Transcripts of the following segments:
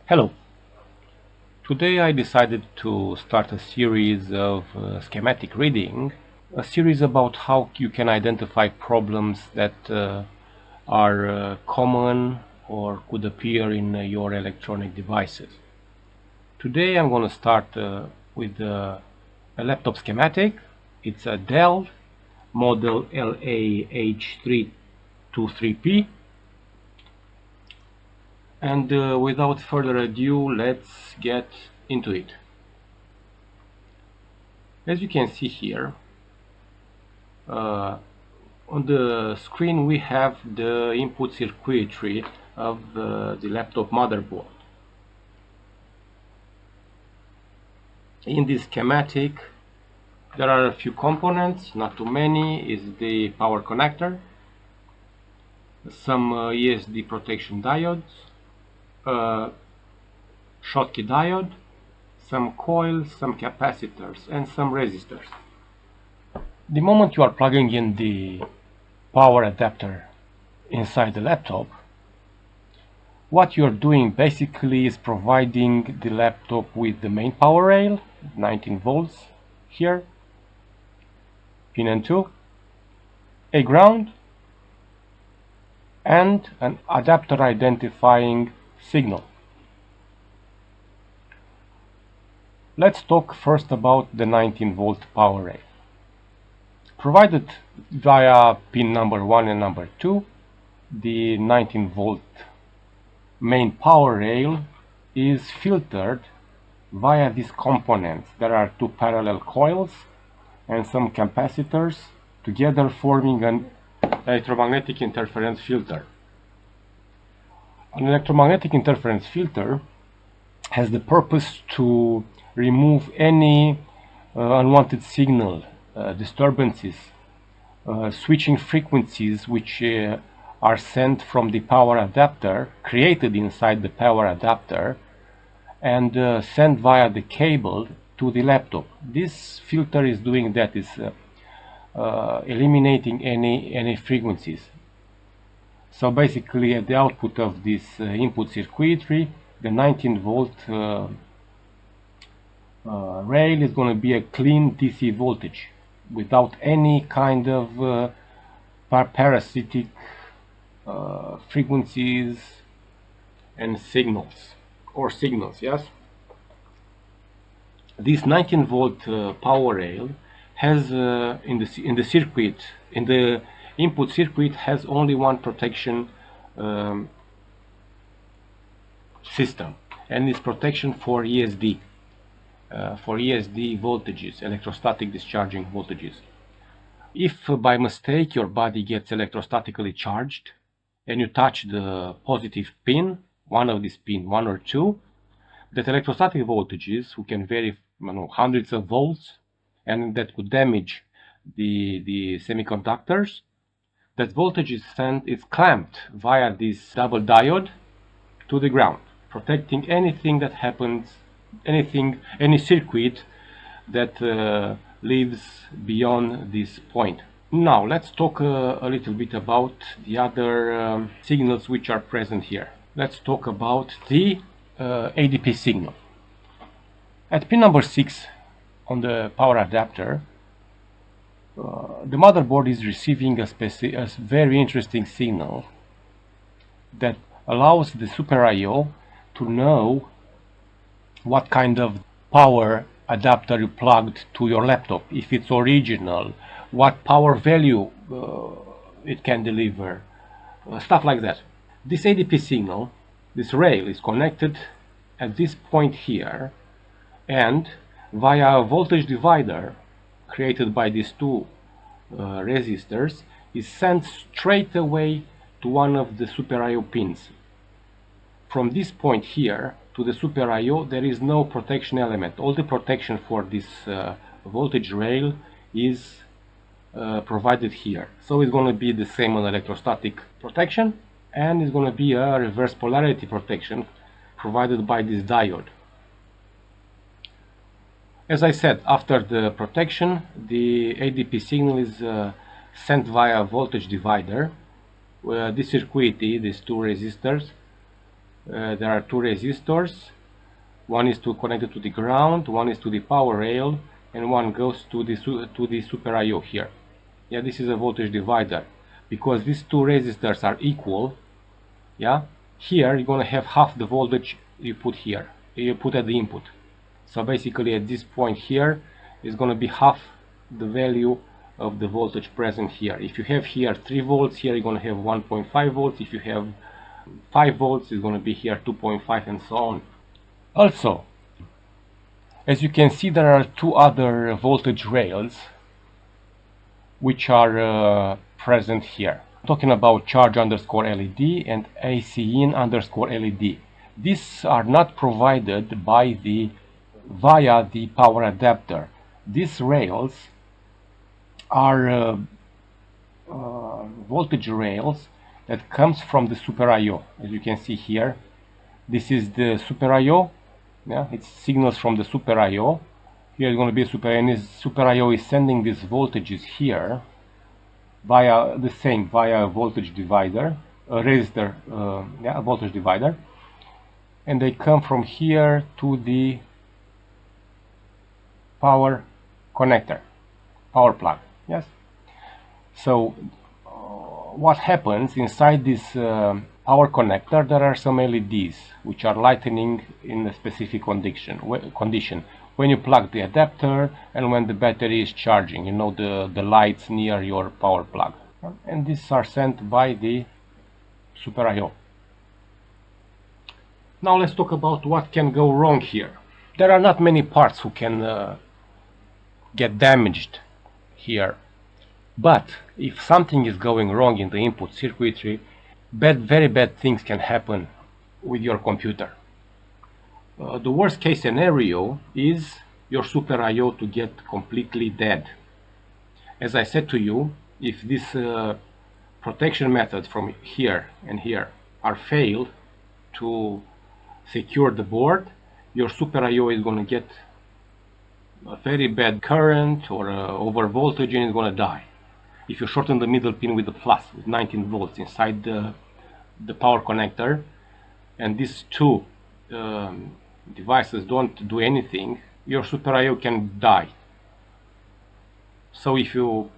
Hello. Today I decided to start a series of schematic reading, a series about how you can identify problems that are common or could appear in your electronic devices. Today I'm going to start with a laptop schematic. It's a Dell model LAH323P. And without further ado, let's get into it. As you can see here, on the screen we have the input circuitry of the laptop motherboard. In this schematic there are a few components, not too many. Is the power connector, some ESD protection diodes, Schottky diode, some coils, some capacitors, and some resistors. The moment you are plugging in the power adapter inside the laptop, what you're doing basically is providing the laptop with the main power rail, 19 volts here, pin and 2, a ground, and an adapter identifying signal. Let's talk first about the 19 volt power rail. Provided via pin number 1 and number 2, the 19 volt main power rail is filtered via these components. There are two parallel coils and some capacitors together forming an electromagnetic interference filter. An electromagnetic interference filter has the purpose to remove any unwanted signal, disturbances, switching frequencies which are sent from the power adapter, created inside the power adapter, and sent via the cable to the laptop. This filter is doing that, is eliminating any frequencies. So basically at the output of this input circuitry, the 19 volt rail is going to be a clean DC voltage without any kind of parasitic frequencies and signals, yes. This 19 volt power rail has in the input circuit has only one protection system, and it's protection for ESD voltages, electrostatic discharging voltages. If by mistake your body gets electrostatically charged and you touch the positive pin, one of these pin 1 or 2, that electrostatic voltages, who can vary hundreds of volts, and that could damage the semiconductors, that voltage is clamped via this double diode to the ground, protecting anything that happens, any circuit that lives beyond this point. Now let's talk a little bit about the other signals which are present here. Let's talk about the ADP signal. At pin number 6 on the power adapter, the motherboard is receiving a very interesting signal that allows the Super I/O to know what kind of power adapter you plugged to your laptop, if it's original, what power value it can deliver, stuff like that. This ADP signal, this rail, is connected at this point here, and via a voltage divider created by these two resistors is sent straight away to one of the Super I/O pins. From this point here to the Super I/O there is no protection element. All the protection for this voltage rail is provided here. So it's going to be the same on electrostatic protection, and it's going to be a reverse polarity protection provided by this diode. As I said, after the protection, the ADP signal is sent via voltage divider. This circuitry, these two resistors, there are two resistors. One is connected to the ground, one is to the power rail, and one goes to the Super I/O here. Yeah, this is a voltage divider. Because these two resistors are equal, yeah, here you're gonna have half the voltage you put here, you put at the input. So basically at this point here is gonna be half the value of the voltage present here. If you have here 3 volts, here you're gonna have 1.5 volts. If you have 5 volts, it's gonna be here 2.5, and so on. Also, as you can see, there are two other voltage rails which are present here. I'm talking about charge underscore LED and AC in underscore LED. These are not provided by via the power adapter. These rails are voltage rails that comes from the Super I/O. As you can see here, this is the Super I/O. Yeah, it's signals from the Super I/O. Here is going to be Super, and this Super I/O is sending these voltages here via a voltage divider, a resistor, yeah, a voltage divider, and they come from here to the power connector, power plug. Yes. So what happens inside this power connector? There are some LEDs which are lightening in a specific condition. When you plug the adapter and when the battery is charging, you know, the lights near your power plug. And these are sent by the Super I/O. Now let's talk about what can go wrong here. There are not many parts who can get damaged here. But if something is going wrong in the input circuitry, very bad things can happen with your computer. The worst case scenario is your Super I/O to get completely dead. As I said to you, if these protection methods from here and here are failed to secure the board, your Super I/O is going to get a very bad current or over voltage and it's going to die. If you shorten the middle pin with a plus with 19 volts inside the power connector, and these two devices don't do anything, your Super I/O can die. So if your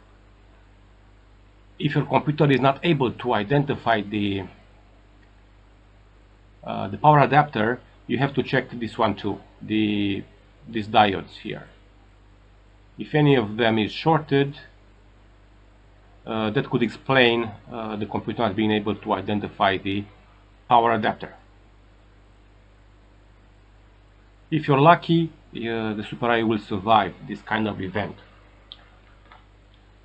computer is not able to identify the power adapter, you have to check this one too, these diodes here. If any of them is shorted, that could explain the computer not being able to identify the power adapter. If you're lucky, the Super I/O will survive this kind of event.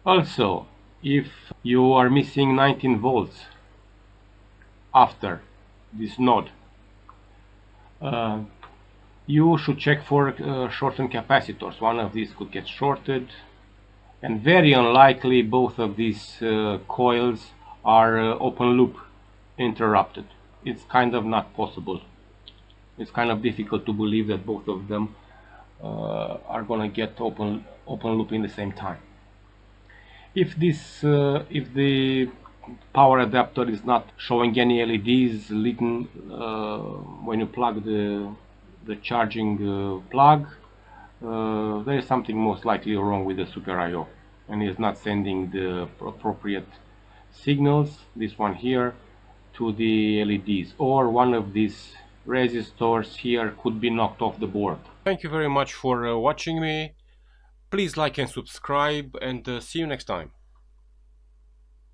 Also, if you are missing 19 volts after this node, you should check for shortened capacitors. One of these could get shorted, and very unlikely both of these coils are open loop interrupted. It's kind of not possible. It's kind of difficult to believe that both of them are gonna get open loop in the same time. If the power adapter is not showing any LEDs lit when you plug the charging plug, there is something most likely wrong with the Super I/O, and is not sending the appropriate signals, this one here, to the LEDs, or one of these resistors here could be knocked off the board. Thank you very much for watching me. Please like and subscribe, and see you next time.